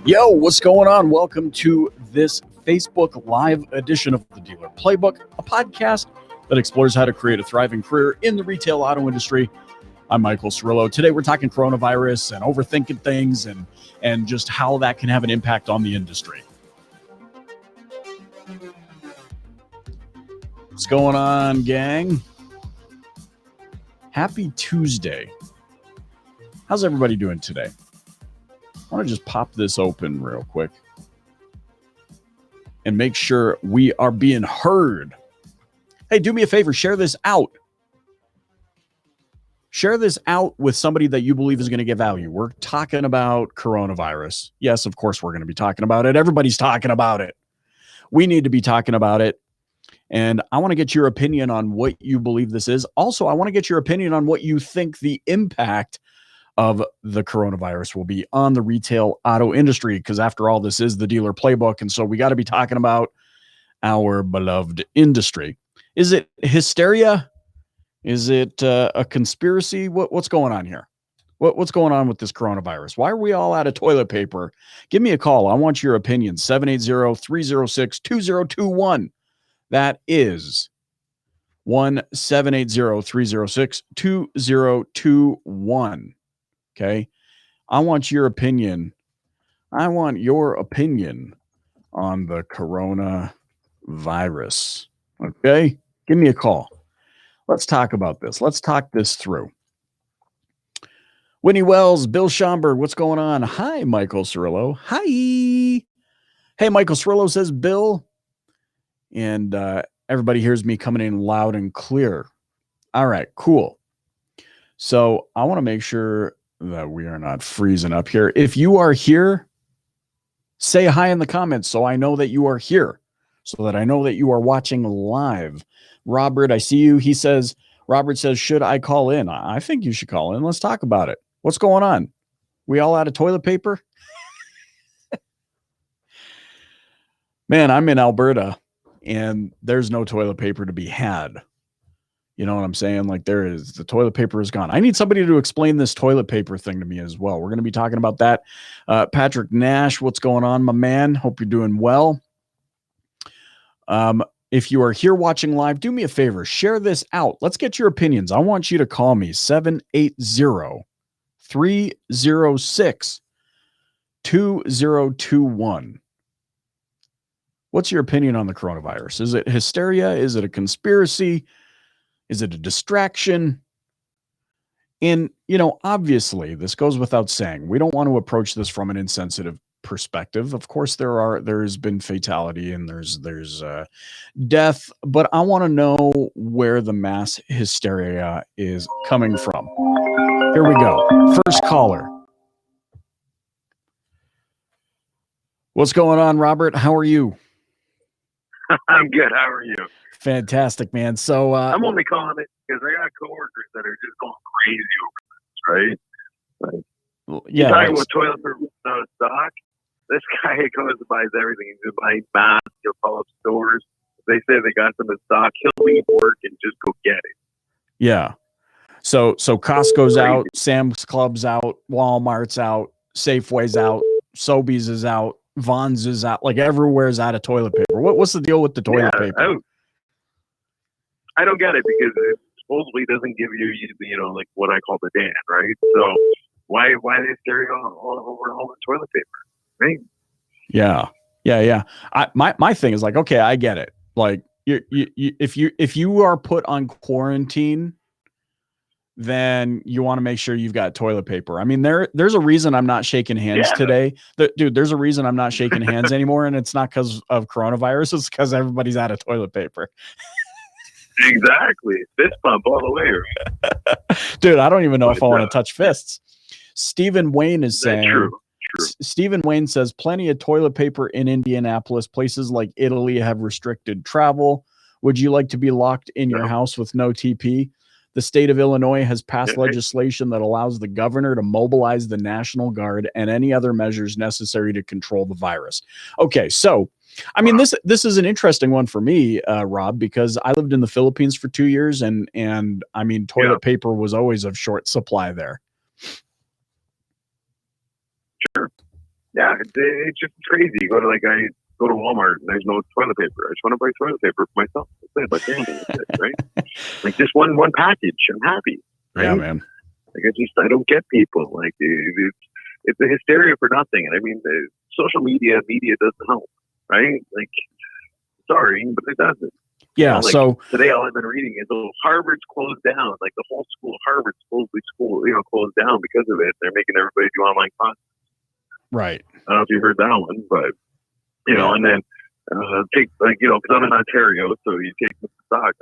Yo, what's going on? Welcome to this Facebook Live edition of the Dealer Playbook, a podcast that explores how to create a thriving career in the retail auto industry. I'm Michael Cirillo. Today we're talking coronavirus and overthinking things and just how that can have an impact on the industry. What's going on, gang? Happy Tuesday. How's everybody doing today? I want to just pop this open real quick and make sure we are being heard. Hey, do me a favor, share this out. Share this out with somebody that you believe is going to get value. We're talking about coronavirus. Yes, of course, we're going to be talking about it. Everybody's talking about it. We need to be talking about it. And I want to get your opinion on what you believe this is. Also, I want to get your opinion on what you think the impact of the coronavirus will be on the retail auto industry, because after all, this is the Dealer Playbook, and so we got to be talking about our beloved industry. Is it hysteria? Is it a conspiracy? What's going on here? What's going on with this coronavirus? Why are we all out of toilet paper? Give me a call. I want your opinion. 780-306-2021. That is 1-780-306-2021. Okay. I want your opinion. I want your opinion on the coronavirus. Okay. Give me a call. Let's talk about this. Let's talk this through. Whitney Wells, Bill Schomburg, what's going on? Hi, Michael Cirillo. Hi. Hey, Michael Cirillo, says Bill. And everybody hears me coming in loud and clear. All right, cool. So I want to make sure that we are not freezing up here. If you are here, say hi in the comments so I know that you are here, so that I know that you are watching live. Robert, I see you. Robert says, should I call in? I think you should call in. Let's talk about it. What's going on? We all out of toilet paper? Man, I'm in Alberta and there's no toilet paper to be had. You know what I'm saying? Like the toilet paper is gone. I need somebody to explain this toilet paper thing to me as well. We're going to be talking about that. Patrick Nash, what's going on, my man? Hope you're doing well. If you are here watching live, do me a favor, share this out. Let's get your opinions. I want you to call me 780-306-2021. What's your opinion on the coronavirus? Is it hysteria? Is it a conspiracy? Is it a distraction? And, obviously, this goes without saying. We don't want to approach this from an insensitive perspective. Of course, there's been fatality and there's death, but I want to know where the mass hysteria is coming from. Here we go. First caller. What's going on, Robert? How are you? I'm good. How are you? Fantastic, man. So I'm only calling it because I got coworkers that are just going crazy over this, right? Like, yeah, talking about toilet paper stock. This guy goes and buys everything. He's buying masks. He'll call up stores. They say they got some in stock. He'll leave work and just go get it. Yeah. So Costco's out, Sam's Club's out, Walmart's out, Safeway's out, Sobeys is out, Vons is out. Like everywhere's out of toilet paper. What's the deal with the toilet paper? I don't get it because it supposedly doesn't give you like what I call the Dan, right? So why they carry all over all the toilet paper, right? Yeah. My thing is like, okay, I get it. Like if you are put on quarantine, then you want to make sure you've got toilet paper. I mean, there's a reason I'm not shaking hands today. Dude, there's a reason I'm not shaking hands anymore, and it's not because of coronavirus. It's because everybody's out of toilet paper. Exactly. Fist bump all the way. Right? Dude, I don't even know if I want to touch fists. Stephen Wayne is saying, true. Stephen Wayne says, plenty of toilet paper in Indianapolis. Places like Italy have restricted travel. Would you like to be locked in your house with no TP? The state of Illinois has passed legislation that allows the governor to mobilize the National Guard and any other measures necessary to control the virus. Okay, so I mean, this is an interesting one for me, Rob, because I lived in the Philippines for 2 years, and I mean, toilet paper was always of short supply there. Sure. Yeah, it's just crazy. You go to I go to Walmart and there's no toilet paper. I just want to buy toilet paper for myself. That's it. My family. That's it, right? Like just one package. I'm happy. Right? Yeah, man. Like I don't get people. Like it's a hysteria for nothing. And I mean, the social media doesn't help, right? Like, sorry, but it doesn't. Yeah. So today, all I've been reading is, Harvard's closed down. Like the whole school, Harvard supposedly closed down because of it. They're making everybody do online classes. Right. I don't know if you heard that one, but and then take because I'm in Ontario, so you take Mississauga,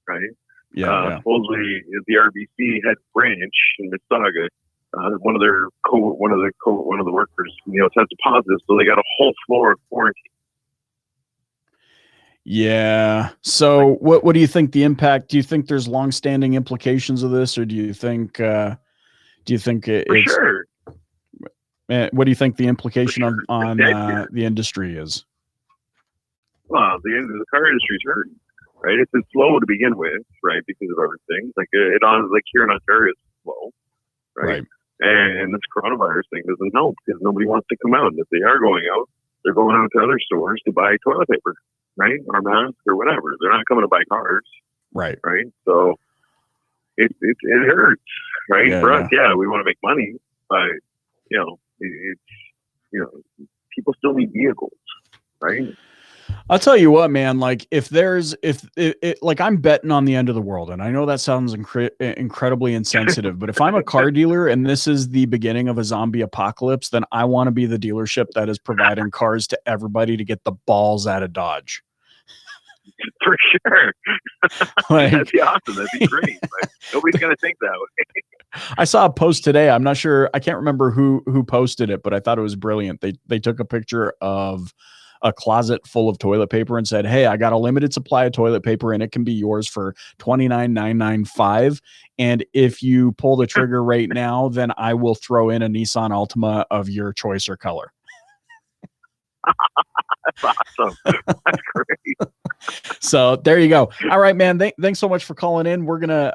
right? Yeah. Supposedly the RBC head branch in Mississauga. One of the workers, tested positive, so they got a whole floor of quarantine. Yeah. So what do you think the impact? Do you think there's long-standing implications of this, or do you think it's sure? What do you think the implication on the industry is? Well, the car industry's hurting, right? It's slow to begin with, right? Because of everything. Like here in Ontario, it's slow, right? And this coronavirus thing doesn't help because nobody wants to come out. And if they are going out, they're going out to other stores to buy toilet paper, right? Or masks or whatever. They're not coming to buy cars, right? So it hurts, right? For us, we want to make money, but people still need vehicles, right? I'll tell you what, man, like if I'm betting on the end of the world, and I know that sounds incredibly insensitive, but if I'm a car dealer and this is the beginning of a zombie apocalypse, then I want to be the dealership that is providing cars to everybody to get the balls out of Dodge. For sure. That'd be awesome. That'd be great. But nobody's going to think that way. I saw a post today. I'm not sure. I can't remember who posted it, but I thought it was brilliant. They took a picture of a closet full of toilet paper and said, "Hey, I got a limited supply of toilet paper and it can be yours for $29,995. And if you pull the trigger right now, then I will throw in a Nissan Altima of your choice or color." That's awesome. That's great. So there you go. All right, man. Thanks so much for calling in. We're gonna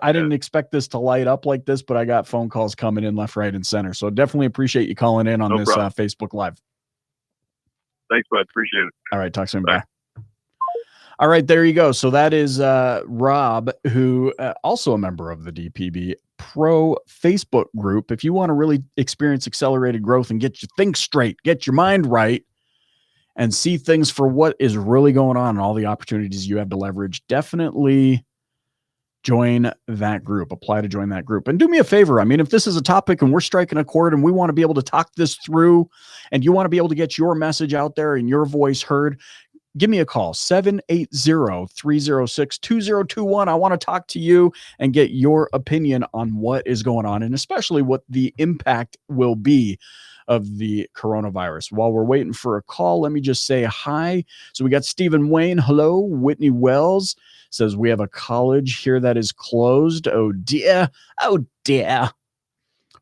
I didn't expect this to light up like this, but I got phone calls coming in left, right, and center. So definitely appreciate you calling in on this Facebook Live. Thanks, bud. Appreciate it. All right, talk soon. Bye. All right, there you go. So that is Rob, who also a member of the DPB Pro Facebook group. If you want to really experience accelerated growth and get your things straight, get your mind right, and see things for what is really going on and all the opportunities you have to leverage, definitely join that group. Apply to join that group. And do me a favor. I mean, if this is a topic and we're striking a chord and we want to be able to talk this through and you want to be able to get your message out there and your voice heard, give me a call, 780-306-2021. I want to talk to you and get your opinion on what is going on and especially what the impact will be of the coronavirus. While we're waiting for a call, let me just say hi. So we got Stephen Wayne. Hello. Whitney Wells says we have a college here that is closed. Oh dear. Oh dear.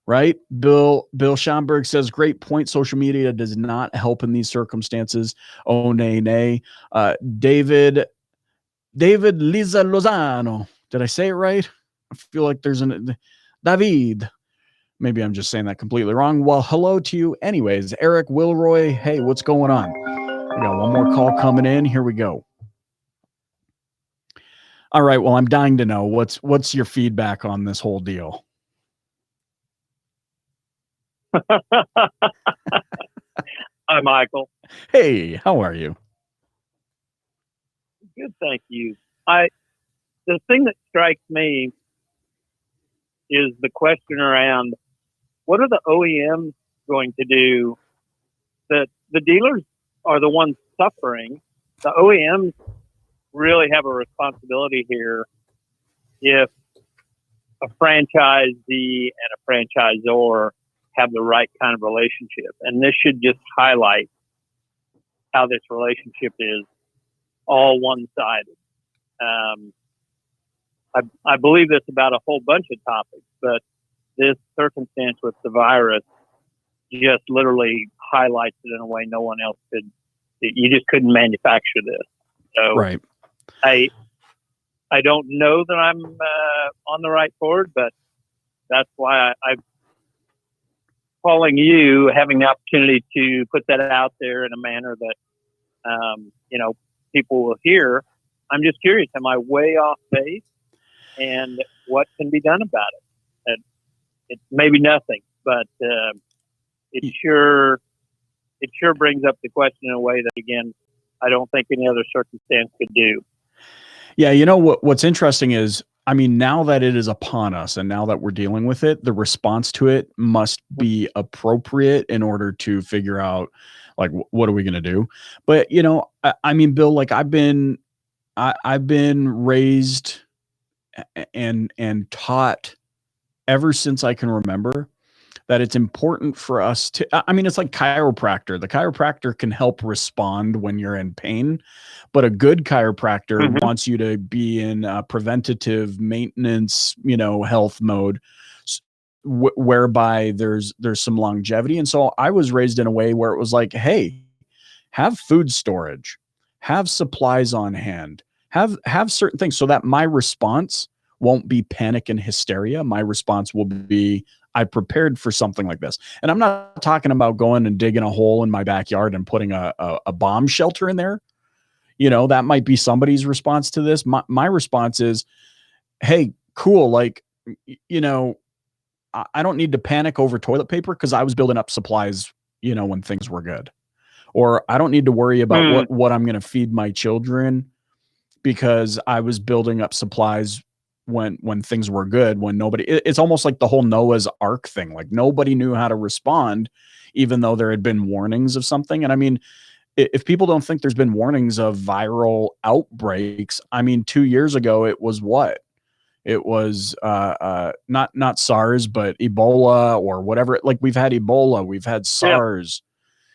Right. Bill Schomburg says, great point. Social media does not help in these circumstances. Oh, nay. David Liza Lozano. Did I say it right? I feel like there's David. Maybe I'm just saying that completely wrong. Well, hello to you anyways. Eric Wilroy. Hey, what's going on? We got one more call coming in. Here we go. All right. Well, I'm dying to know what's your feedback on this whole deal? Hi, Michael. Hey, how are you? Good, thank you. The thing that strikes me is the question around what are the OEMs going to do? That the dealers are the ones suffering. The OEMs really have a responsibility here. If a franchisee and a franchisor have the right kind of relationship, and this should just highlight how this relationship is all one-sided. I believe this about a whole bunch of topics, but this circumstance with the virus just literally highlights it in a way no one else could. You just couldn't manufacture this. So right. I don't know that I'm on the right board, but that's why calling you, having the opportunity to put that out there in a manner that, people will hear. I'm just curious, am I way off base? And what can be done about it? And it's maybe nothing, but it sure brings up the question in a way that, again, I don't think any other circumstance could do. Yeah, what's interesting is, I mean, now that it is upon us and now that we're dealing with it, the response to it must be appropriate in order to figure out, like, what are we going to do? But, I mean, Bill, like I've been raised and taught ever since I can remember that it's important for us to, I mean, it's like chiropractor. The chiropractor can help respond when you're in pain, but a good chiropractor wants you to be in preventative maintenance, health mode, whereby there's some longevity. And so I was raised in a way where it was like, hey, have food storage, have supplies on hand, have certain things, so that my response won't be panic and hysteria. My response will be, I prepared for something like this. And I'm not talking about going and digging a hole in my backyard and putting a bomb shelter in there. That might be somebody's response to this. My response is, hey, cool. Like, I don't need to panic over toilet paper because I was building up supplies, when things were good. Or I don't need to worry about what I'm going to feed my children because I was building up supplies when things were good, when nobody, it's almost like the whole Noah's Ark thing. Like nobody knew how to respond, even though there had been warnings of something. And I mean, if people don't think there's been warnings of viral outbreaks, I mean, 2 years ago, it was what? It was not SARS, but Ebola or whatever. Like we've had Ebola, we've had SARS,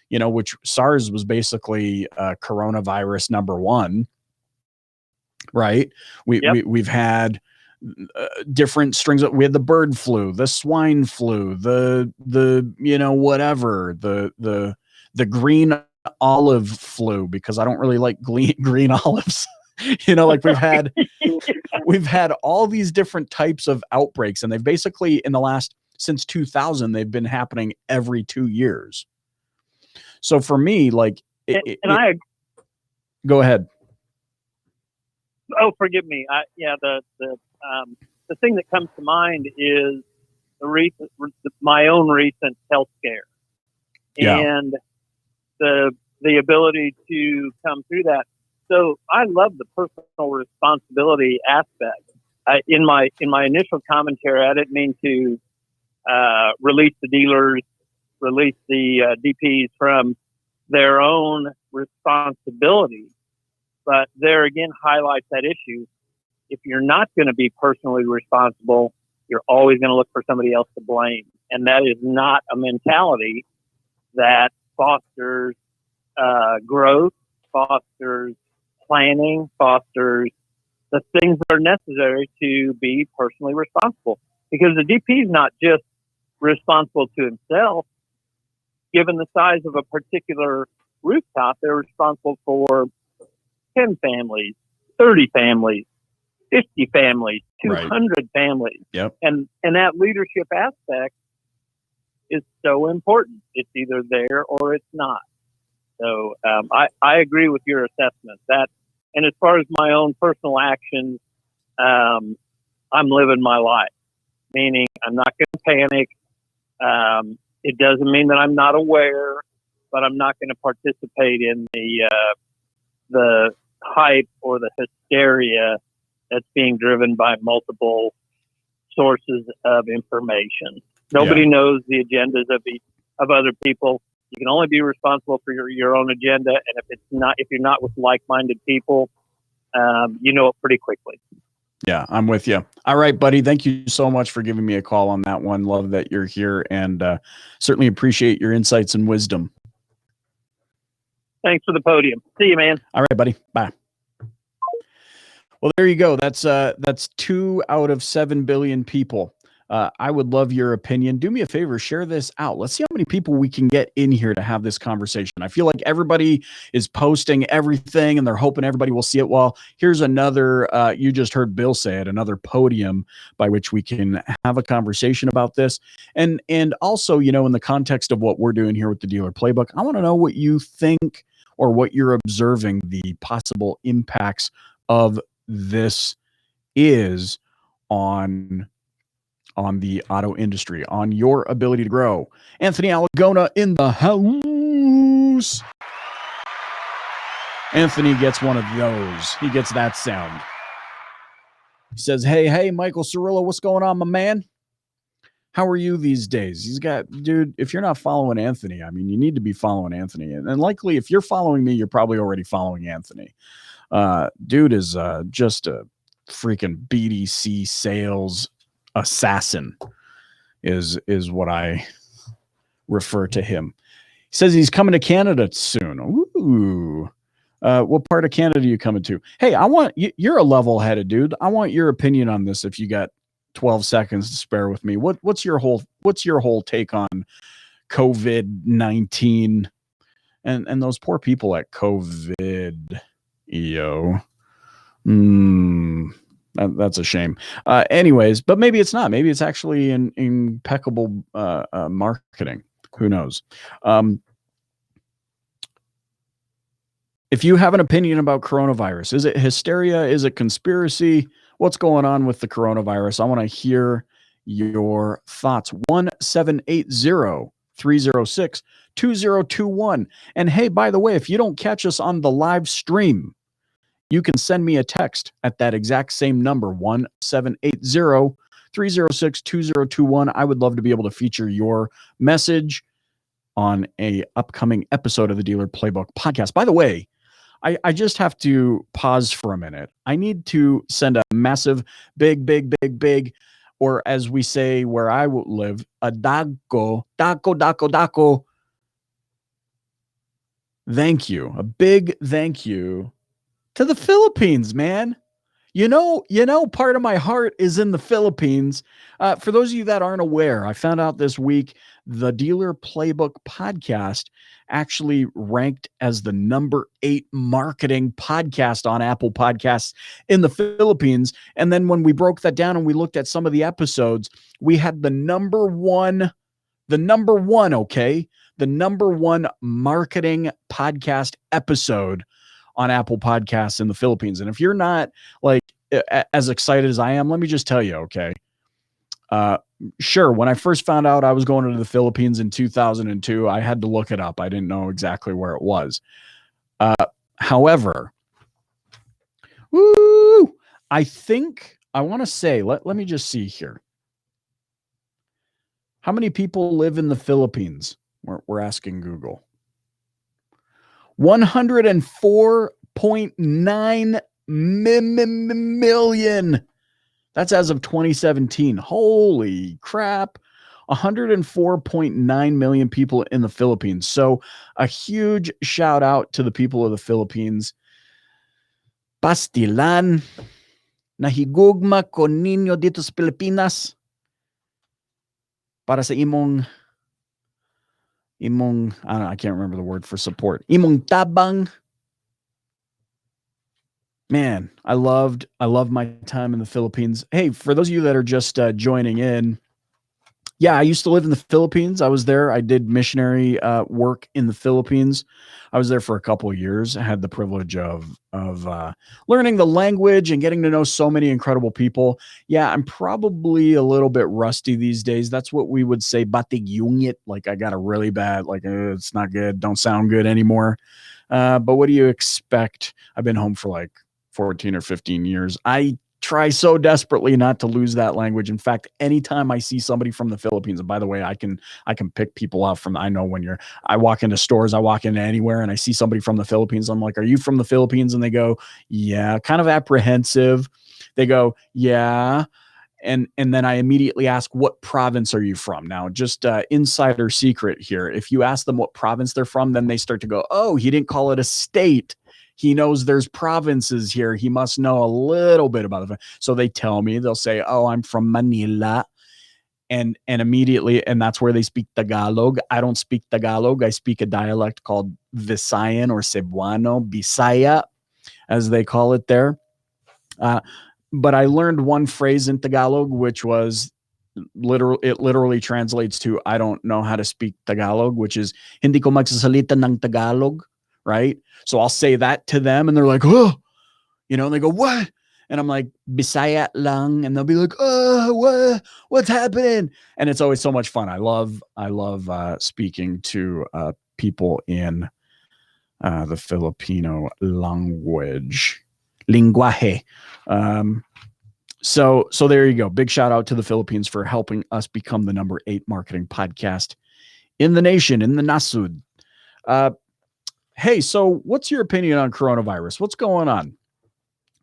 which SARS was basically coronavirus number one, right? We've had different strings. We had the bird flu, the swine flu, the whatever, the green olive flu, because I don't really like green olives. Like we've had all these different types of outbreaks, and they've basically since 2000, they've been happening every 2 years. So for me, like, go ahead. Oh, forgive me. The thing that comes to mind is my own recent health scare, and the ability to come through that. So I love the personal responsibility aspect. In my initial commentary, I didn't mean to release the dealers, release the DPs from their own responsibility, but there again highlights that issue. If you're not going to be personally responsible, you're always going to look for somebody else to blame. And that is not a mentality that fosters growth, fosters planning, fosters the things that are necessary to be personally responsible. Because the DP is not just responsible to himself. Given the size of a particular rooftop, they're responsible for 10 families, 30 families, 50 families, 200 families. Yep. And that leadership aspect is so important. It's either there or it's not. So I agree with your assessment. And as far as my own personal actions, I'm living my life, meaning I'm not going to panic. It doesn't mean that I'm not aware, but I'm not going to participate in the hype or the hysteria that's being driven by multiple sources of information. Nobody knows the agendas of other people. You can only be responsible for your own agenda, and if you're not with like-minded people, you know it pretty quickly. Yeah, I'm with you. All right, buddy. Thank you so much for giving me a call on that one. Love that you're here, and certainly appreciate your insights and wisdom. Thanks for the podium. See you, man. All right, buddy. Bye. Well, there you go. That's 2 out of 7 billion people. I would love your opinion. Do me a favor, share this out. Let's see how many people we can get in here to have this conversation. I feel like everybody is posting everything and they're hoping everybody will see it. Well, here's another, you just heard Bill say it, another podium by which we can have a conversation about this. And also, you know, in the context of what we're doing here with the Dealer Playbook, I want to know what you think or what you're observing the possible impacts of this is on the auto industry, on your ability to grow. Anthony Alagona in the house. Anthony gets one of those. He gets that sound. He says, hey, Michael Cirillo, what's going on, my man? How are you these days? He's got, dude, if you're not following Anthony, I mean, you need to be following Anthony. And likely, if you're following me, you're probably already following Anthony. Dude is just a freaking BDC sales assassin is what I refer to him. He says he's coming to Canada soon. Ooh. What part of Canada are you coming to? Hey, you're a level-headed dude. I want your opinion on this if you got 12 seconds to spare with me. What's your whole take on COVID-19 and those poor people at COVID? That's a shame. Anyways, but maybe it's not. Maybe it's actually impeccable marketing. Who knows? If you have an opinion about coronavirus, is it hysteria? Is it conspiracy? What's going on with the coronavirus? I want to hear your thoughts. 1-780-306-2021. And hey, by the way, if you don't catch us on the live stream, you can send me a text at that exact same number, 1-780-306-2021. I would love to be able to feature your message on a upcoming episode of the Dealer Playbook podcast. By the way, I just have to pause for a minute. I need to send a massive, big, or as we say where I live, a dako. Thank you. A big thank you to the Philippines, man. You know, part of my heart is in the Philippines. For those of you that aren't aware, I found out this week the Dealer Playbook podcast actually ranked as the number 8 marketing podcast on Apple Podcasts in the Philippines. And then when we broke that down and we looked at some of the episodes, we had the number one, okay? The number 1 marketing podcast episode on Apple Podcasts in the Philippines. And if you're not like as excited as I am, let me just tell you, okay? Sure, when I first found out I was going to the Philippines in 2002, I had to look it up. I didn't know exactly where it was. However, I think I want to say, let me just see here. How many people live in the Philippines? We're asking Google. 104.9 million. That's as of 2017. Holy crap. 104.9 million people in the Philippines. So a huge shout out to the people of the Philippines. Pastilan, nahigugma con ninyo dito sa Pilipinas para sa imong, I can't remember the word for support. Imong tabang. Man, I love my time in the Philippines. Hey, for those of you that are just joining in, yeah, I used to live in the Philippines. I was there. I did missionary work in the Philippines. I was there for a couple of years. I had the privilege of learning the language and getting to know so many incredible people. Yeah, I'm probably a little bit rusty these days. That's what we would say, batig yungit. Like I got a really bad, like it's not good, don't sound good anymore. But what do you expect? I've been home for like 14 or 15 years. I try so desperately not to lose that language. In fact, anytime I see somebody from the Philippines, and by the way, I can pick people out from, I know when I walk into stores, I walk into anywhere and I see somebody from the Philippines. I'm like, are you from the Philippines? And they go, yeah, kind of apprehensive. They go, yeah. And then I immediately ask, what province are you from? Now, just insider secret here. If you ask them what province they're from, then they start to go, oh, he didn't call it a state. He knows there's provinces here. He must know a little bit about it. So they tell me, they'll say, oh, I'm from Manila. and immediately, and that's where they speak Tagalog. I don't speak Tagalog. I speak a dialect called Visayan or Cebuano, Bisaya, as they call it there. But I learned one phrase in Tagalog, which was it literally translates to I don't know how to speak Tagalog, which is hindi ko magsasalita ng Tagalog, right? So I'll say that to them and they're like, oh, and they go, what? And I'm like, Bisaya lang. And they'll be like, oh, what's happening? And it's always so much fun. I love speaking to people in the Filipino language. Linguaje. So there you go. Big shout out to the Philippines for helping us become the number 8 marketing podcast in the nation, in the Nasud. Hey, so what's your opinion on coronavirus? What's going on?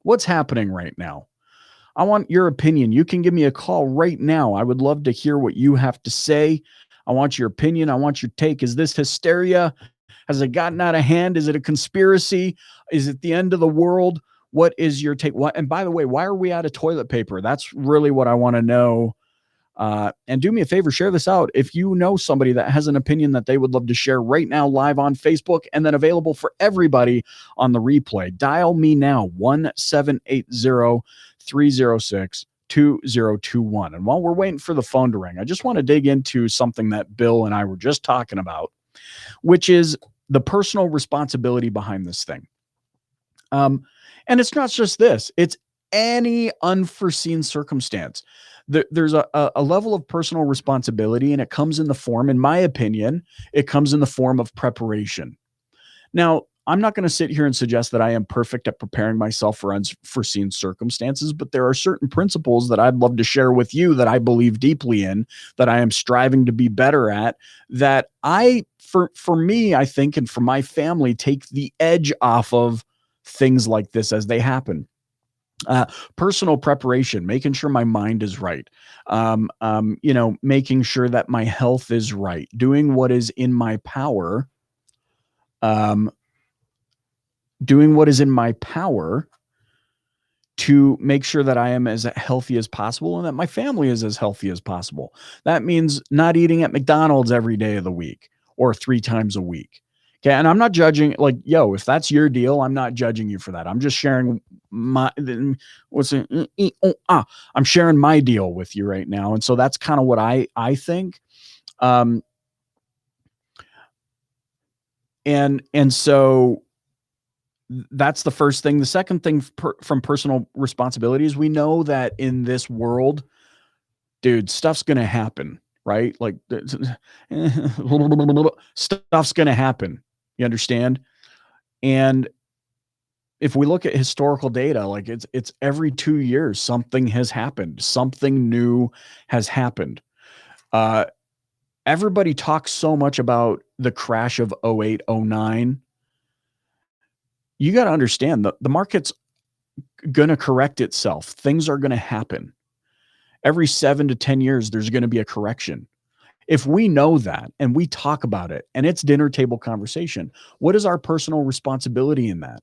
What's happening right now? I want your opinion. You can give me a call right now. I would love to hear what you have to say. I want your opinion. I want your take. Is this hysteria? Has it gotten out of hand? Is it a conspiracy? Is it the end of the world? What is your take? And by the way, why are we out of toilet paper? That's really what I want to know. And do me a favor, share this out. If you know somebody that has an opinion that they would love to share right now live on Facebook and then available for everybody on the replay, dial me now, 1-780-306-2021. And while we're waiting for the phone to ring, I just want to dig into something that Bill and I were just talking about, which is the personal responsibility behind this thing. And it's not just this, it's any unforeseen circumstance. There's a level of personal responsibility, and it comes in the form, in my opinion, it comes in the form of preparation. Now, I'm not going to sit here and suggest that I am perfect at preparing myself for unforeseen circumstances, but there are certain principles that I'd love to share with you that I believe deeply in, that I am striving to be better at, that for me, I think, and for my family, take the edge off of things like this as they happen. Personal preparation, making sure my mind is right, making sure that my health is right, doing what is in my power, to make sure that I am as healthy as possible and that my family is as healthy as possible. That means not eating at McDonald's every day of the week or 3 times a week. Okay. And I'm not judging, like, if that's your deal, I'm not judging you for that. I'm just sharing I'm sharing my deal with you right now. And so that's kind of what I think. And so that's the first thing. The second thing from personal responsibility is we know that in this world, dude, stuff's going to happen, right? Like stuff's going to happen. You understand? And if we look at historical data, like it's every 2 years, something has happened. Something new has happened. Everybody talks so much about the crash of 08, 09. You got to understand the market's going to correct itself. Things are going to happen. Every 7 to 10 years, there's going to be a correction. If we know that and we talk about it and it's dinner table conversation, what is our personal responsibility in that?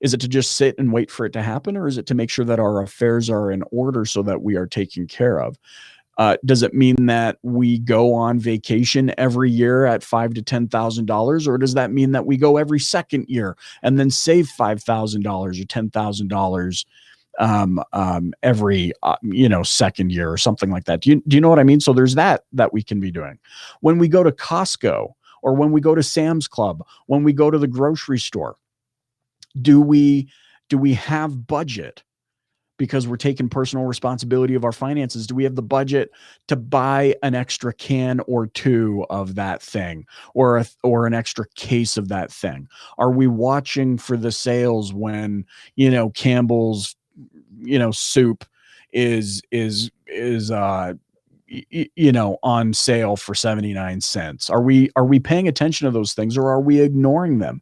Is it to just sit and wait for it to happen, or is it to make sure that our affairs are in order so that we are taken care of? Does it mean that we go on vacation every year at $5,000 to $10,000, or does that mean that we go every second year and then save $5,000 or $10,000 every second year or something like that? Do you know what I mean? So there's that we can be doing. When we go to Costco or when we go to Sam's Club, when we go to the grocery store, do we have budget? Because we're taking personal responsibility of our finances. Do we have the budget to buy an extra can or 2 of that thing, or an extra case of that thing? Are we watching for the sales when, Campbell's, soup is on sale for 79 cents? Are we paying attention to those things, or are we ignoring them?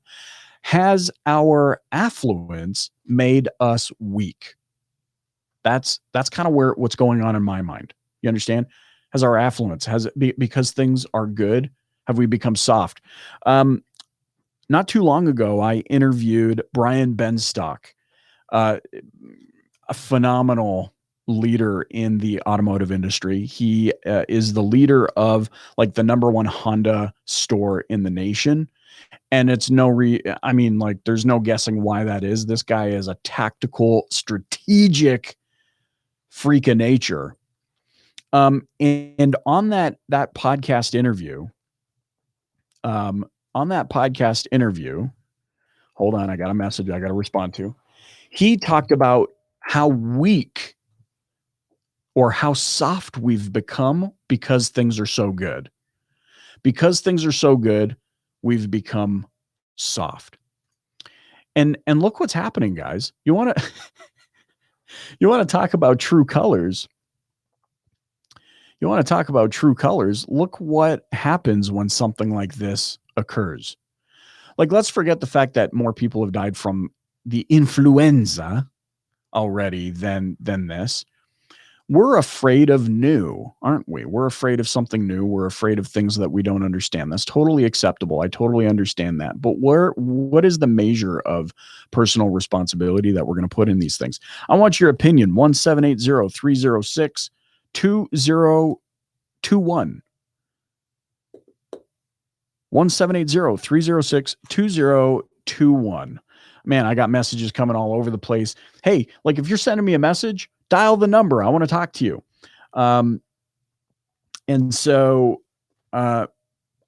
Has our affluence made us weak? That's kind of what's going on in my mind. You understand? Has our affluence, because things are good, have we become soft? Not too long ago, I interviewed Brian Benstock, a phenomenal leader in the automotive industry. He is the leader of like the #1 Honda store in the nation. And it's there's no guessing why that is. This guy is a tactical, strategic freak of nature. And on that podcast interview, hold on, I got a message I got to respond to. He talked about how weak or how soft we've become because things are so good. Because things are so good, we've become soft. And look what's happening, guys. You want to talk about true colors. Look what happens when something like this occurs. Like, let's forget the fact that more people have died from the influenza already than this. We're afraid of new, aren't we? We're afraid of something new. We're afraid of things that we don't understand. That's totally acceptable. I totally understand that. But what is the measure of personal responsibility that we're going to put in these things? I want your opinion. 1-780-306-2021. 1-780-306-2021. Man, I got messages coming all over the place. Hey, like if you're sending me a message, dial the number. I want to talk to you. And so I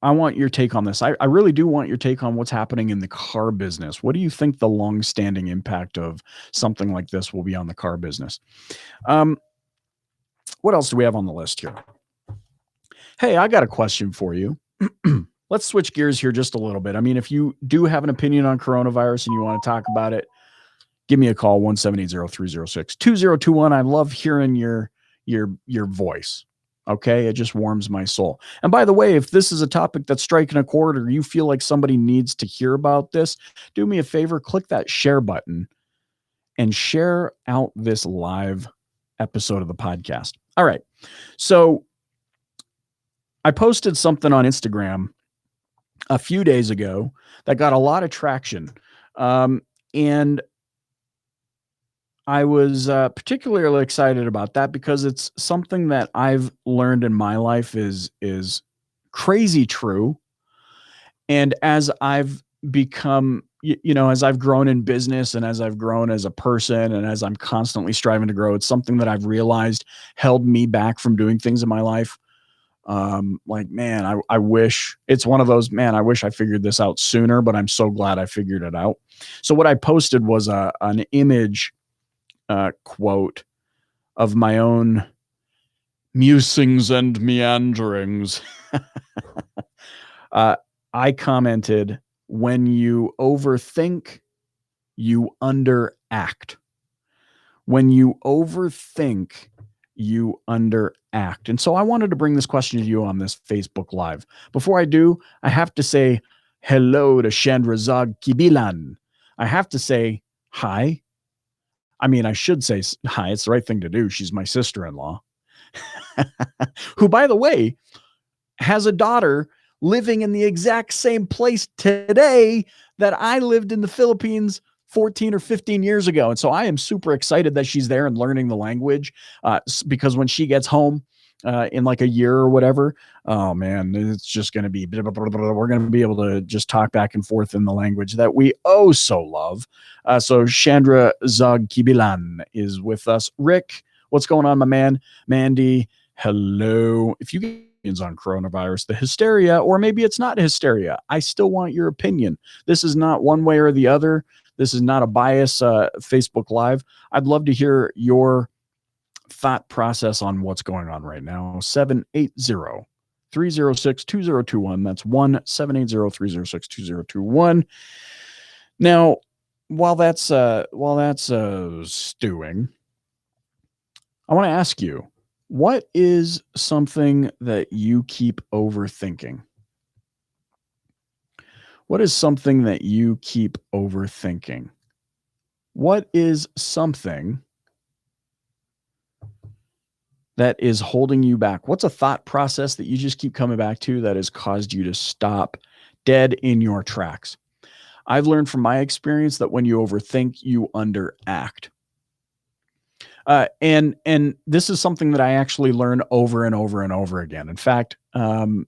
want your take on this. I really do want your take on what's happening in the car business. What do you think the long-standing impact of something like this will be on the car business? What else do we have on the list here? Hey, I got a question for you. Let's switch gears here just a little bit. I mean, if you do have an opinion on coronavirus and you want to talk about it, give me a call, 1-780-306-2021. I love hearing your voice. Okay. It just warms my soul. And by the way, if this is a topic that's striking a chord or you feel like somebody needs to hear about this, do me a favor, click that share button and share out this live episode of the podcast. All right. So I posted something on Instagram a few days ago that got a lot of traction. And I was particularly excited about that because it's something that I've learned in my life is crazy true. And as I've become, as I've grown in business and as I've grown as a person and as I'm constantly striving to grow, it's something that I've realized held me back from doing things in my life. I wish it's one of those, I wish I figured this out sooner, but I'm so glad I figured it out. So what I posted was an image quote of my own musings and meanderings. I commented, when you overthink, you underact. When you overthink, you underact. And so I wanted to bring this question to you on this Facebook Live. Before I do, I have to say hello to Chandra Zog Kibilan. I have to say hi. I mean, I should say hi. It's the right thing to do. She's my sister-in-law, who, by the way, has a daughter living in the exact same place today that I lived in the Philippines 14 or 15 years ago. And so I am super excited that she's there and learning the language because when she gets home in like a year or whatever, oh man, it's just going to be, we're going to be able to just talk back and forth in the language that we oh so love. So Chandra Zog Kibilan is with us. Rick, what's going on, my man? Mandy, hello. If you get on coronavirus, the hysteria, or maybe it's not hysteria, I still want your opinion. This is not one way or the other. This is not a bias Facebook Live. I'd love to hear your thought process on what's going on right now. 780-306-2021. That's 1-780-306-2021. Now, while that's stewing, I want to ask you, what is something that you keep overthinking? What is something that you keep overthinking? What is something that is holding you back? What's a thought process that you just keep coming back to that has caused you to stop dead in your tracks? I've learned from my experience that when you overthink, you underact. And this is something that I actually learn over and over and over again. In fact, part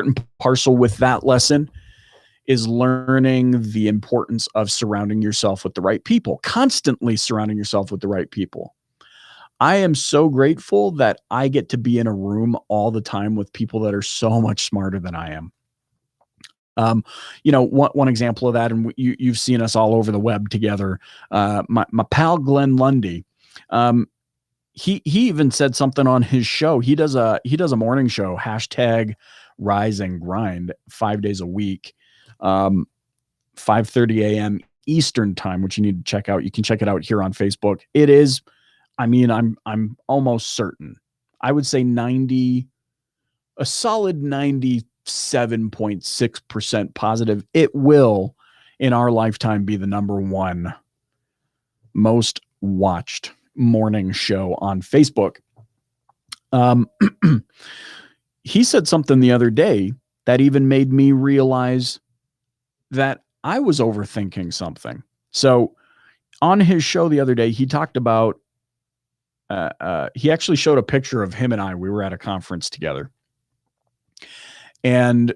and parcel with that lesson is learning the importance of surrounding yourself with the right people, constantly surrounding yourself with the right people. I am so grateful that I get to be in a room all the time with people that are so much smarter than I am. One example of that, and you've seen us all over the web together. My pal Glenn Lundy, he even said something on his show. He does a morning show, hashtag Rise and Grind, 5 days a week, 5:30 a.m. Eastern time, which you need to check out. You can check it out here on Facebook. It is, I'm almost certain. I would say a solid 97.6% positive. It will, in our lifetime, be the number one most watched morning show on Facebook. He said something the other day that even made me realize that I was overthinking something. So on his show the other day, he talked about, he actually showed a picture of him and I. We were at a conference together. And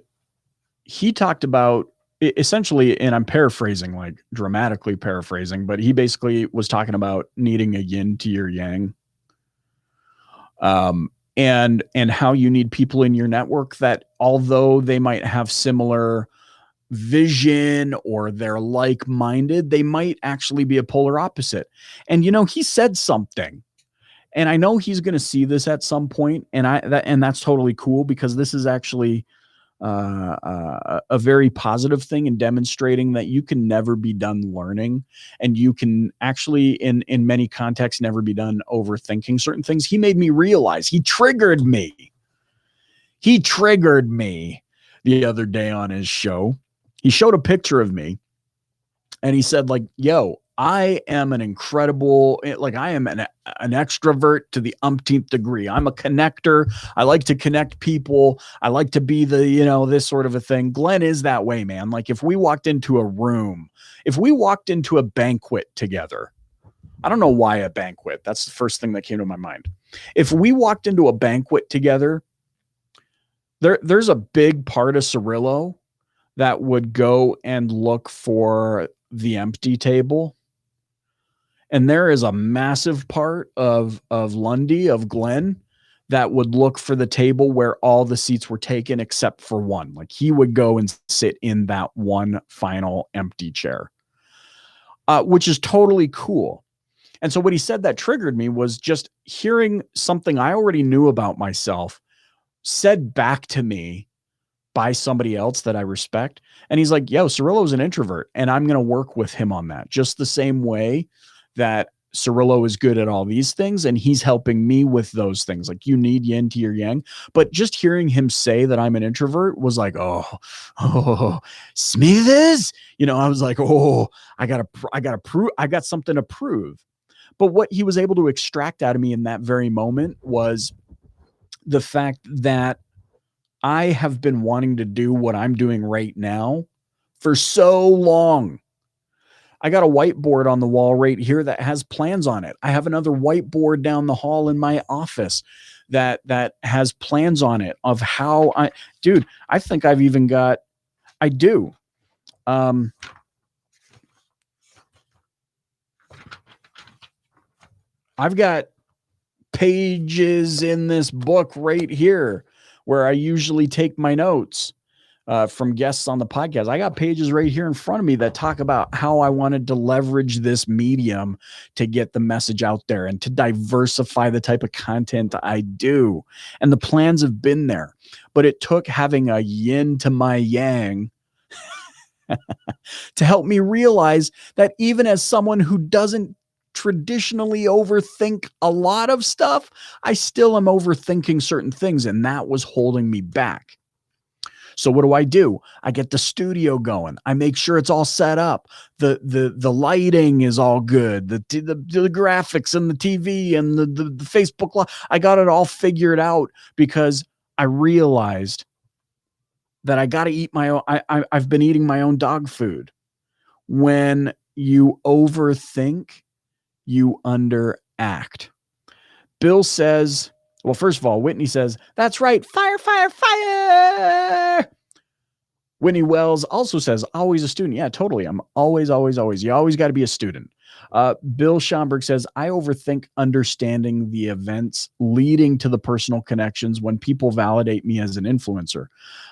he talked about essentially, and I'm paraphrasing, like dramatically paraphrasing, but he basically was talking about needing a yin to your yang. And how you need people in your network that, although they might have similar vision or they're like-minded, they might actually be a polar opposite. And he said something, and I know he's going to see this at some point, and that's totally cool, because this is actually a very positive thing in demonstrating that you can never be done learning, and you can actually, in many contexts, never be done overthinking certain things. He made me realize, he triggered me the other day on his show. He showed a picture of me and he said, like, yo, I am an incredible, like, I am an extrovert to the umpteenth degree. I'm a connector. I like to connect people. I like to be the, this sort of a thing. Glenn is that way, man. Like, if we walked into a room, if we walked into a banquet together, I don't know why a banquet. That's the first thing that came to my mind. If we walked into a banquet together, there's a big part of Cirillo that would go and look for the empty table. And there is a massive part of Lundy, of Glenn, that would look for the table where all the seats were taken except for one. Like, he would go and sit in that one final empty chair, which is totally cool. And so what he said that triggered me was just hearing something I already knew about myself said back to me by somebody else that I respect. And he's like, yo, Cirillo's an introvert, and I'm going to work with him on that. Just the same way that Cirillo is good at all these things, and he's helping me with those things. Like, you need yin to your yang. But just hearing him say that I'm an introvert was like, oh, Smithers, I was like, oh, I gotta prove, I got something to prove. But what he was able to extract out of me in that very moment was the fact that I have been wanting to do what I'm doing right now for so long. I got a whiteboard on the wall right here that has plans on it. I have another whiteboard down the hall in my office that has plans on it of how I think I've even got, I do. I've got pages in this book right here where I usually take my notes from guests on the podcast. I got pages right here in front of me that talk about how I wanted to leverage this medium to get the message out there and to diversify the type of content I do. And the plans have been there, but it took having a yin to my yang to help me realize that even as someone who doesn't traditionally overthink a lot of stuff, I still am overthinking certain things, and that was holding me back. So what do? I get the studio going. I make sure it's all set up. The lighting is all good. The graphics and the TV and the Facebook. I got it all figured out because I realized that I got to eat my own. I've been eating my own dog food. When you overthink, you underact. Bill says, well, first of all, Whitney says, that's right. Fire, fire, fire. Whitney Wells also says, always a student. Yeah, totally. I'm always. You always got to be a student. Bill Schomburg says, I overthink understanding the events leading to the personal connections when people validate me as an influencer.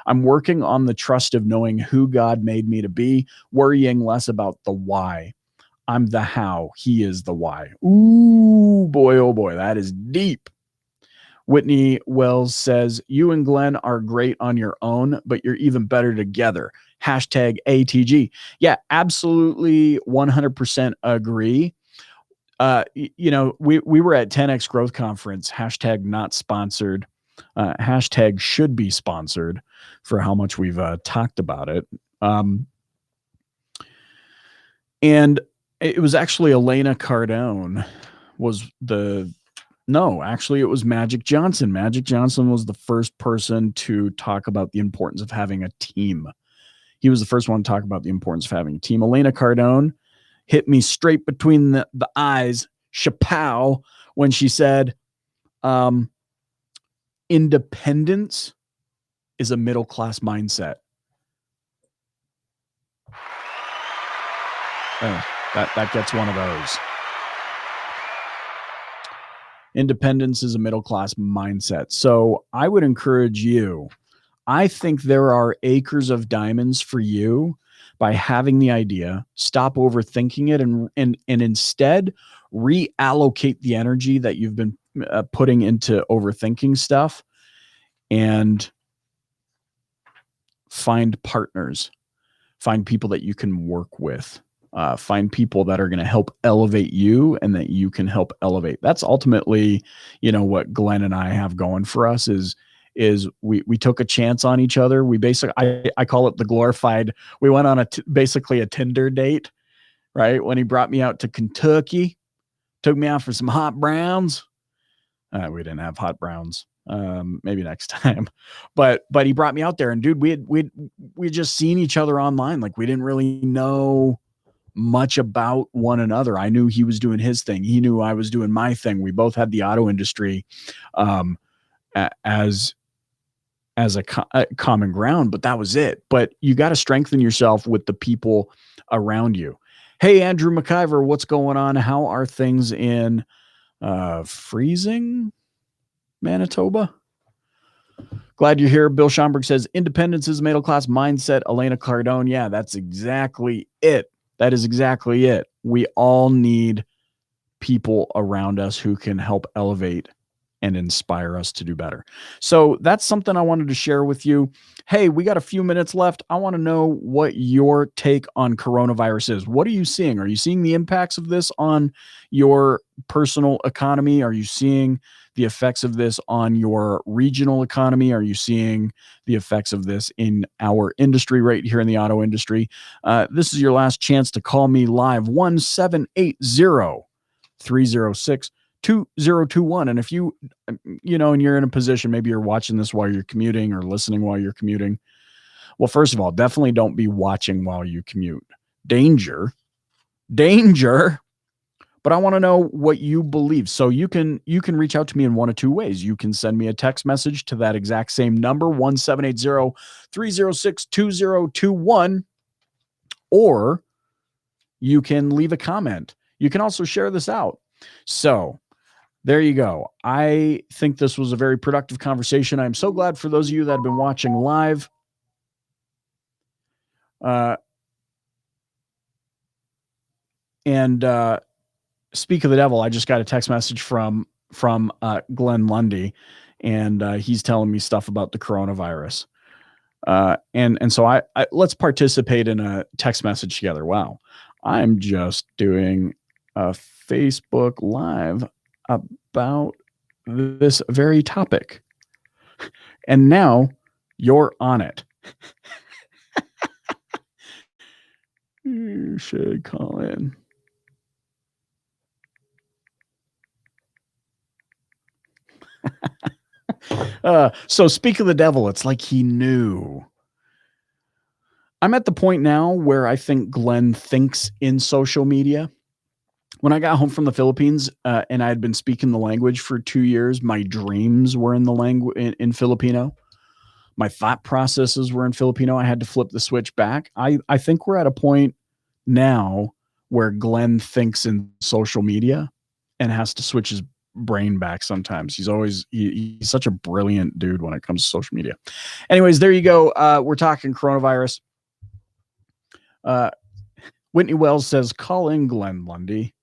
I'm working on the trust of knowing who God made me to be, worrying less about the why. I'm the how. He is the why. Ooh, boy, oh boy, that is deep. Whitney Wells says, you and Glenn are great on your own, but you're even better together. Hashtag ATG. Yeah, absolutely 100% agree. We were at 10X Growth Conference, hashtag not sponsored, hashtag should be sponsored for how much we've talked about it. And it was actually Elena Cardone was actually it was Magic Johnson. Magic Johnson was the first person to talk about the importance of having a team. He was the first one to talk about the importance of having a team. Elena Cardone hit me straight between the eyes, chapow, when she said, independence is a middle-class mindset. That gets one of those. Independence is a middle-class mindset. So I would encourage you. I think there are acres of diamonds for you by having the idea, stop overthinking it, and instead reallocate the energy that you've been putting into overthinking stuff and find partners, find people that you can work with. Find people that are going to help elevate you and that you can help elevate. That's ultimately, what Glenn and I have going for us is we took a chance on each other. We basically, I call it the glorified, we went on basically a Tinder date, right? When he brought me out to Kentucky, took me out for some hot browns. We didn't have hot browns. Maybe next time, but he brought me out there, and dude, we just seen each other online. Like, we didn't really know much about one another. I knew he was doing his thing. He knew I was doing my thing. We both had the auto industry as a common ground, but that was it. But you got to strengthen yourself with the people around you. Hey, Andrew McIver, what's going on? How are things in freezing Manitoba? Glad you're here. Bill Schomburg says, independence is a middle-class mindset. Elena Cardone. Yeah, that's exactly it. That is exactly it. We all need people around us who can help elevate and inspire us to do better. So that's something I wanted to share with you. Hey, we got a few minutes left. I want to know what your take on coronavirus is. What are you seeing? Are you seeing the impacts of this on your personal economy? Are you seeing the effects of this on your regional economy? Are you seeing the effects of this in our industry right here in the auto industry? This is your last chance to call me live, 1-780-306-2021. And if you and you're in a position, maybe you're watching this while you're commuting or listening while you're commuting. Well, first of all, definitely don't be watching while you commute. Danger. But I want to know what you believe. So you can reach out to me in one of two ways. You can send me a text message to that exact same number, 1-780-306-2021, or you can leave a comment. You can also share this out. So there you go. I think this was a very productive conversation. I'm so glad for those of you that have been watching live. Speak of the devil, I just got a text message from Glenn Lundy, and he's telling me stuff about the coronavirus. And so I let's participate in a text message together. Wow. I'm just doing a Facebook Live about this very topic. And now you're on it. You should call in. So speak of the devil, it's like he knew. I'm at the point now where I think Glenn thinks in social media. When I got home from the Philippines and I had been speaking the language for 2 years, my dreams were in the language in Filipino. My thought processes were in Filipino. I had to flip the switch back. I think we're at a point now where Glenn thinks in social media and has to switch his brain back sometimes. He's such a brilliant dude when it comes to social media. Anyways, there you go. We're talking coronavirus. Whitney Wells says, call in Glenn Lundy.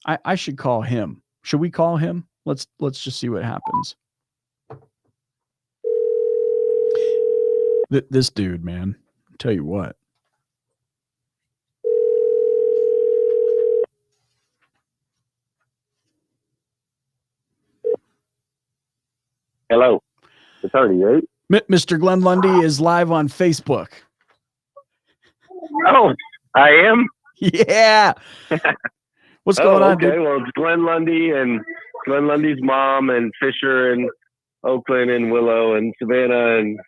I should call him. Should we call him? Let's just see what happens. This dude, man, I'll tell you what. Hello. It's already 8. Mr. Glenn Lundy is live on Facebook. Oh, I am? Yeah. What's going on, dude? Okay, well, it's Glenn Lundy and Glenn Lundy's mom and Fisher and Oakland and Willow and Savannah and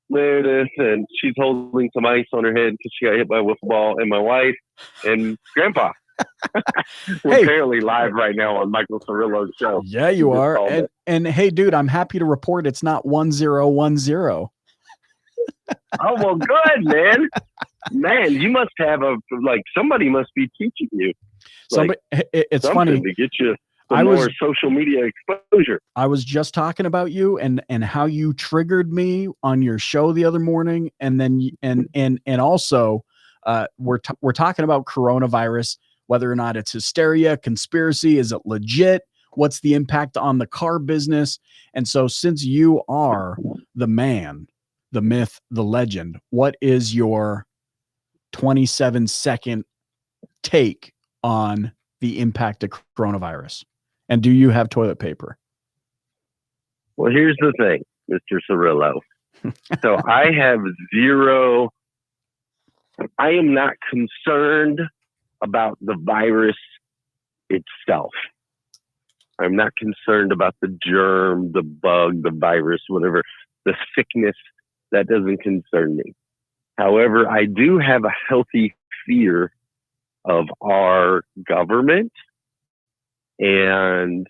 Meredith, and she's holding some ice on her head because she got hit by a wiffle ball, and my wife and Grandpa. We're apparently live right now on Michael Cirillo's show. Yeah, you are. And hey, dude, I'm happy to report it's not 1010. Oh, well, good, man. Man, you must have somebody must be teaching you. It's funny to get you more social media exposure. I was just talking about you and how you triggered me on your show the other morning, and then and also we're talking about coronavirus, whether or not it's hysteria, conspiracy, is it legit? What's the impact on the car business? And so, since you are the man, the myth, the legend, what is your 27-second take on the impact of coronavirus? And do you have toilet paper? Well, here's the thing, Mr. Cirillo. So I am not concerned about the virus itself. I'm not concerned about the germ, the bug, the virus, whatever, the sickness. That doesn't concern me. However, I do have a healthy fear of our government and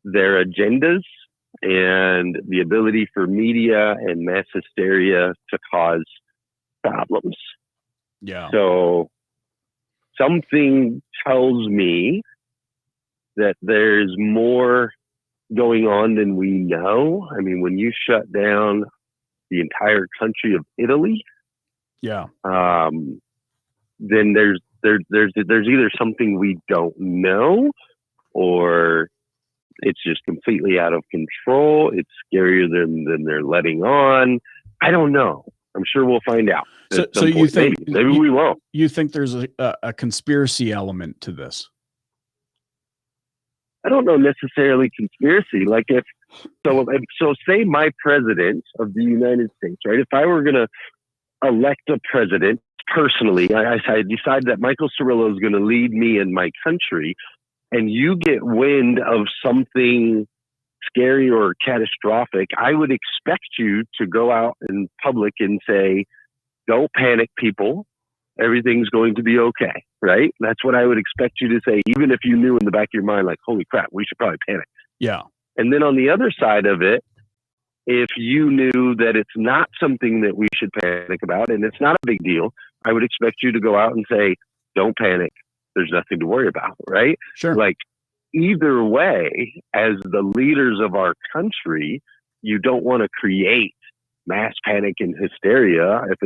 their agendas and the ability for media and mass hysteria to cause problems. Yeah. So something tells me that there's more going on than we know. I mean, when you shut down the entire country of Italy, yeah, then there's either something we don't know, or it's just completely out of control. It's scarier than they're letting on. I don't know. I'm sure we'll find out. So you think maybe we won't. You think there's a conspiracy element to this? I don't know necessarily conspiracy. Like so say my president of the United States, right? If I were going to elect a president personally, I decide that Michael Cirillo is going to lead me in my country, and you get wind of something scary or catastrophic, I would expect you to go out in public and say, don't panic, people. Everything's going to be okay, right? That's what I would expect you to say, even if you knew in the back of your mind, like, holy crap, we should probably panic. Yeah. And then on the other side of it, if you knew that it's not something that we should panic about and it's not a big deal, I would expect you to go out and say, don't panic. There's nothing to worry about, right? Sure. Like, either way, as the leaders of our country, you don't want to create mass panic and hysteria if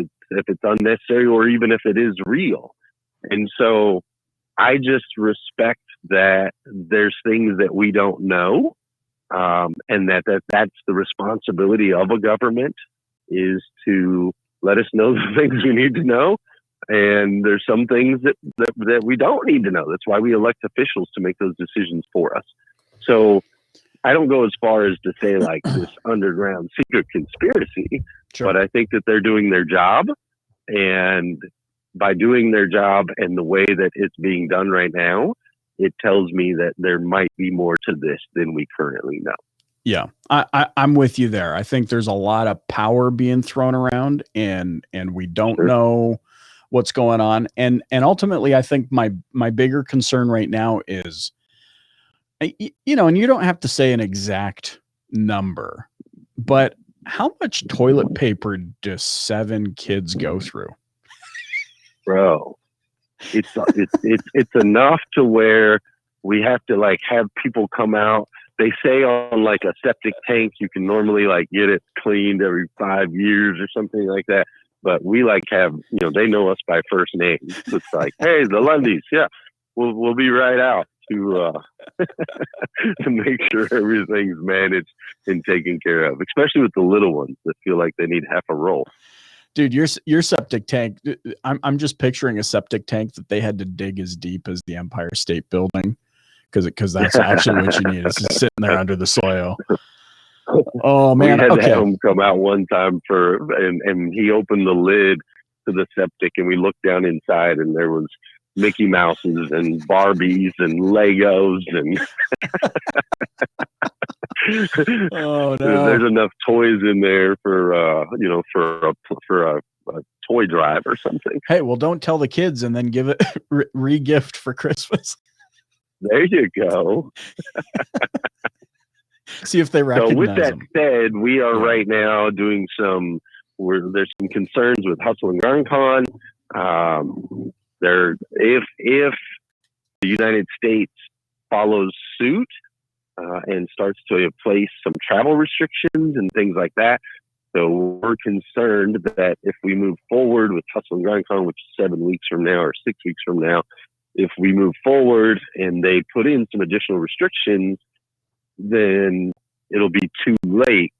it's unnecessary, or even if it is real. And so I just respect that there's things that we don't know, and that's the responsibility of a government, is to let us know the things we need to know. And there's some things that we don't need to know. That's why we elect officials to make those decisions for us. So I don't go as far as to say like this underground secret conspiracy, sure, but I think that they're doing their job. And by doing their job and the way that it's being done right now, it tells me that there might be more to this than we currently know. Yeah, I'm with you there. I think there's a lot of power being thrown around, and we don't Sure. know what's going on. And ultimately, I think my bigger concern right now is, you know, and you don't have to say an exact number, but how much toilet paper do 7 kids go through? Bro, it's enough to where we have to like have people come out. They say on like a septic tank, you can normally like get it cleaned every 5 years or something like that. But we like have, you know, they know us by first name. So it's like, hey, the Lundys, yeah, we'll be right out to to make sure everything's managed and taken care of, especially with the little ones that feel like they need half a roll. Dude, your septic tank, I'm just picturing a septic tank that they had to dig as deep as the Empire State Building, because that's actually what you need. It's just sitting there under the soil. Oh man, we had okay. to have him come out one time and he opened the lid to the septic and we looked down inside and there was Mickey Mouses and Barbies and Legos and oh no, there's enough toys in there for you know, for a toy drive or something. Hey, well, don't tell the kids and then give it re-gift for Christmas. There you go. See if they recognize So with that them. said, we are right now doing there's some concerns with Hustle and Grind Con. If the United States follows suit and starts to place some travel restrictions and things like that, so we're concerned that if we move forward with Hustle and Grind Con, which is 7 weeks from now or 6 weeks from now, if we move forward and they put in some additional restrictions, then it'll be too late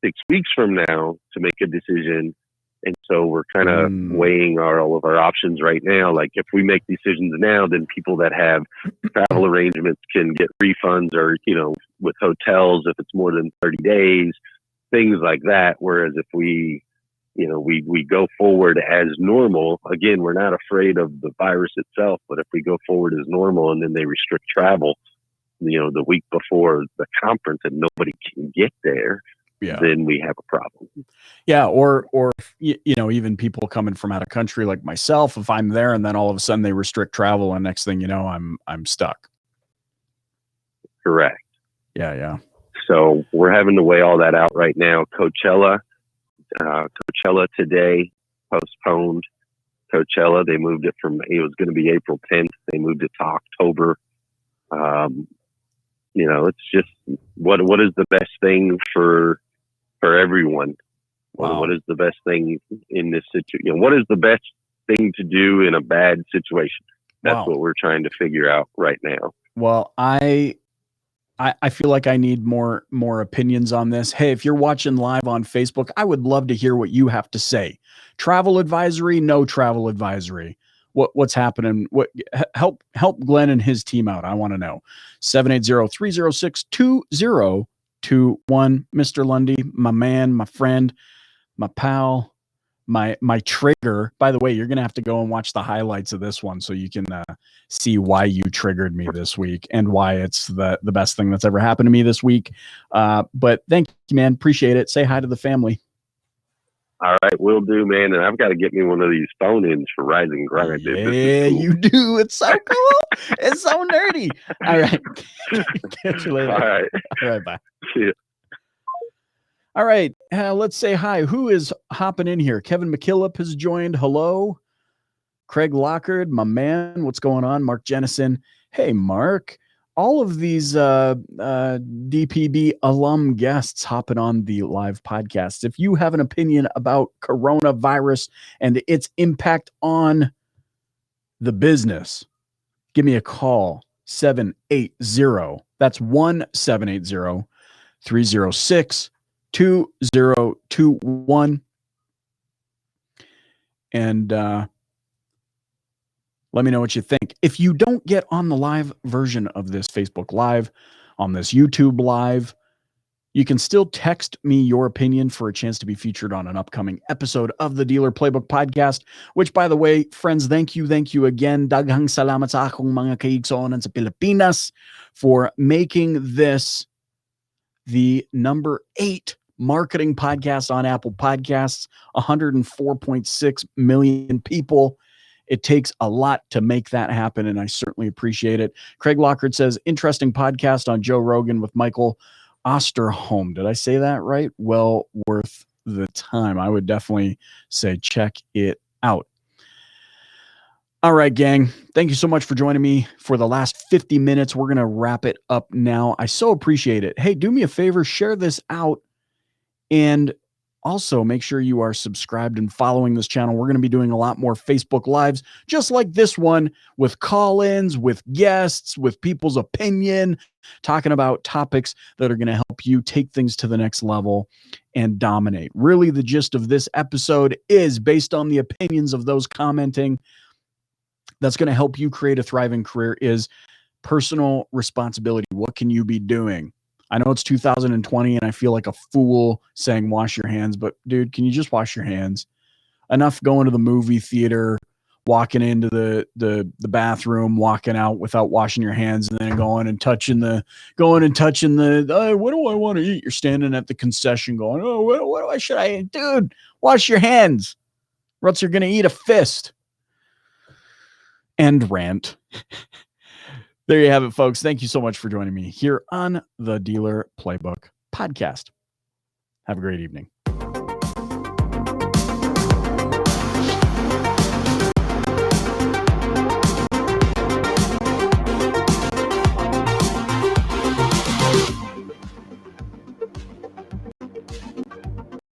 6 weeks from now to make a decision. And so we're kind of weighing all of our options right now. Like if we make decisions now, then people that have travel arrangements can get refunds, or, you know, with hotels, if it's more than 30 days, things like that. Whereas if we go forward as normal, again, we're not afraid of the virus itself, but if we go forward as normal and then they restrict travel, you know, the week before the conference and nobody can get there, then we have a problem. Yeah. Or, you know, even people coming from out of country like myself, if I'm there and then all of a sudden they restrict travel and next thing you know, I'm stuck. Correct. Yeah. So we're having to weigh all that out right now. Coachella today postponed. Coachella, they moved it it was going to be April 10th. They moved it to October. You know, it's just what is the best thing for everyone? Wow. What is the best thing in this situation? You know, what is the best thing to do in a bad situation? That's what we're trying to figure out right now. Well, I feel like I need more opinions on this. Hey, if you're watching live on Facebook, I would love to hear what you have to say. Travel advisory, no travel advisory. What's happening? Help Glenn and his team out. I want to know. 780-306-2021. Mr. Lundy, my man, my friend, my pal, my trigger. By the way, you're gonna have to go and watch the highlights of this one so you can see why you triggered me this week and why it's the best thing that's ever happened to me this week. But thank you, man. Appreciate it. Say hi to the family. All right, will do, man. And I've got to get me one of these phone-ins for Rise and Grind. Yeah, cool. You do. It's so cool. It's so nerdy. All right. Catch you later. All right. All right, bye. See ya. All right, let's say hi. Who is hopping in here? Kevin McKillop has joined. Hello. Craig Lockard, my man. What's going on? Mark Jennison. Hey, Mark. All of these DPB alum guests hopping on the live podcast. If you have an opinion about coronavirus and its impact on the business, give me a call. 780. That's 1-780-306-2021. And let me know what you think. If you don't get on the live version of this Facebook Live, on this YouTube Live, you can still text me your opinion for a chance to be featured on an upcoming episode of the Dealer Playbook podcast, which, by the way, friends, thank you again. Daghang salamat sa akong mga kaigsonan sa Pilipinas for making this the number 8 marketing podcast on Apple Podcasts, 104.6 million people. It takes a lot to make that happen, and I certainly appreciate it. Craig Lockhart says, interesting podcast on Joe Rogan with Michael Osterholm. Did I say that right? Well worth the time. I would definitely say check it out. All right, gang. Thank you so much for joining me for the last 50 minutes. We're going to wrap it up now. I so appreciate it. Hey, do me a favor, share this out, and also make sure you are subscribed and following this channel. We're going to be doing a lot more Facebook Lives, just like this one, with call-ins, with guests, with people's opinion, talking about topics that are going to help you take things to the next level and dominate. Really, the gist of this episode is based on the opinions of those commenting. That's going to help you create a thriving career is personal responsibility. What can you be doing? I know it's 2020 and I feel like a fool saying wash your hands, but dude, can you just wash your hands? Enough going to the movie theater, walking into the bathroom, walking out without washing your hands, and then going and touching the what do I want to eat? You're standing at the concession going, oh, what should I eat? Dude, wash your hands, or else you're going to eat a fist. End rant. There you have it, folks. Thank you so much for joining me here on the Dealer Playbook podcast. Have a great evening.